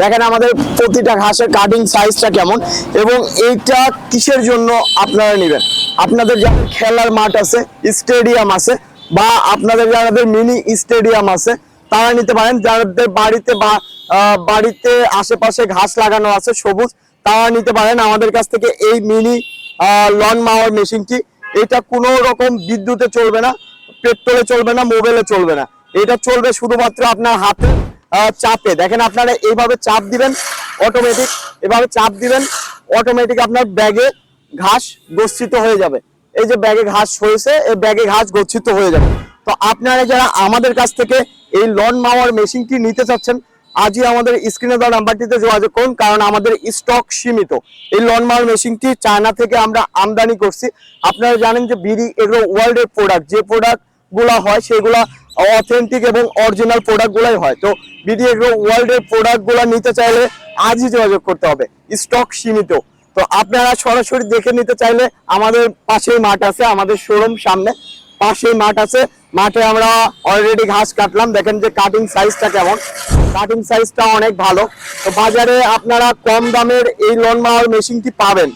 দেখেন আমাদের প্রতিটা ঘাসের কাটিং সাইজটা কেমন এবং এইটা কিসের জন্য আপনারা নেবেন। আপনাদের যাদের খেলার মাঠ আছে, স্টেডিয়াম আছে, বা আপনাদের যাদের মিনি স্টেডিয়াম আছে তারা নিতে পারেন। যাদের বাড়িতে বা বাড়িতে আশেপাশে ঘাস লাগানো আছে সবুজ, তারা নিতে পারেন আমাদের কাছ থেকে এই মিনি লন মাওয়ার মেশিনটি। এটা কোনো রকম বিদ্যুতে চলবে না, পেট্রোলে চলবে না, মোবাইলে চলবে না। এটা চলবে শুধুমাত্র আপনার হাতে চাপে। দেখেন আপনারা এইভাবে চাপ দিবেন, অটোমেটিক এভাবে চাপ দিবেন, অটোমেটিক আপনার ব্যাগে ঘাস গচ্ছিত হয়ে যাবে। এই যে ব্যাগে ঘাস হয়েছে, এই ব্যাগে ঘাস গচ্ছিত হয়ে যাবে। তো আপনারা যারা আমাদের কাছ থেকে এই লন মাওয়ার মেশিনটি নিতে চাচ্ছেন, আজই আমাদের স্ক্রিনে দেওয়া নাম্বারটিতে যোগাযোগ করুন, কারণ আমাদের স্টক সীমিত। এই লন মাওয়ার মেশিনটি চায়না থেকে আমরা আমদানি করছি। আপনারা জানেন যে বিডি এগ্রো ওয়ার্ল্ডের প্রোডাক্ট, যে প্রোডাক্ট গুলা হয় সেগুলা অথেন্টিক এবং অরিজিনাল প্রোডাক্ট গুলাই হয়। তো বিডি এগ্রো ওয়ার্ল্ডের প্রোডাক্ট গুলা নিতে চাইলে আজই যোগাযোগ করতে হবে, স্টক সীমিত। তো আপনারা সরাসরি দেখে নিতে চাইলে আমাদের পাশেই মাঠ আছে, আমাদের শোরুম সামনে পাশেই মাঠ আছে। মাঠে আমরা অলরেডি ঘাস কাটলাম। দেখেন যে কাটিং সাইজটা কেমন, কাটিং সাইজটা অনেক ভালো। তো বাজারে আপনারা কম দামের এই লন মাওয়ার মেশিনটি পাবেন,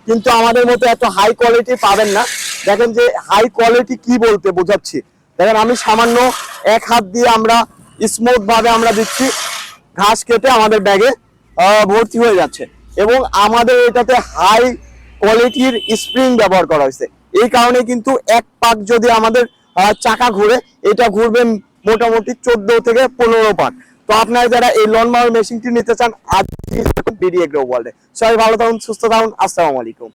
কিন্তু আমাদের মতো এত হাই কোয়ালিটি পাবেন না। দেখেন যে হাই কোয়ালিটি কি বলতে বোঝাচ্ছি, দেখেন আমি সামান্য এক হাত দিয়ে আমরা স্মুথ ভাবে আমরা দিচ্ছি, ঘাস কেটে আমাদের ব্যাগে ভর্তি হয়ে যাচ্ছে। এবং আমাদের এটাতে হাই কোয়ালিটির স্প্রিং ব্যবহার করা হয়েছে। এই কারণে কিন্তু এক পাক যদি আমাদের চাকা ঘুরে, এটা ঘুরবে মোটামুটি 14 থেকে 15 পাক। তো আপনারা যারা এই লন মাওয়ার মেশিনটি নিতে চান, আজ বিডি এগ্রো ওয়ার্ল্ডে। সবাই ভালো থাকুন, সুস্থ থাকুন, আসসালামু আলাইকুম।